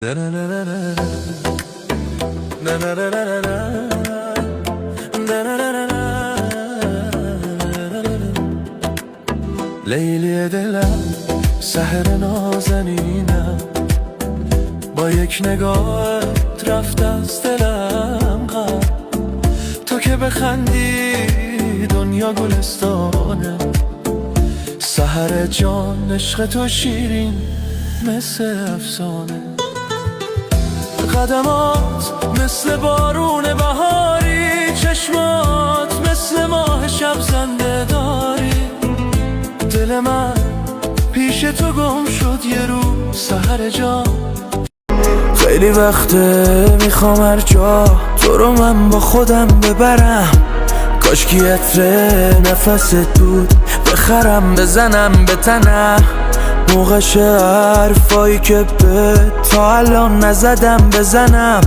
لیلی دلم سحر نازنینم، با یک نگاهت رفت از دلم غم. تو که بخندی دنیا گلستانه، سحر جان عشق تو شیرین مثل افسانه. قدمات مثل بارون بهاری، چشمات مثل ماه شب زنده داری. دل من پیش تو گم شد یه رو سحر جان. خیلی وقته میخوام هر جا تو رو من با خودم ببرم، کاشکی عطر نفست بود بخرم بزنم به تنم. موقعش حرفایی که به تا الان نزدم بزنم.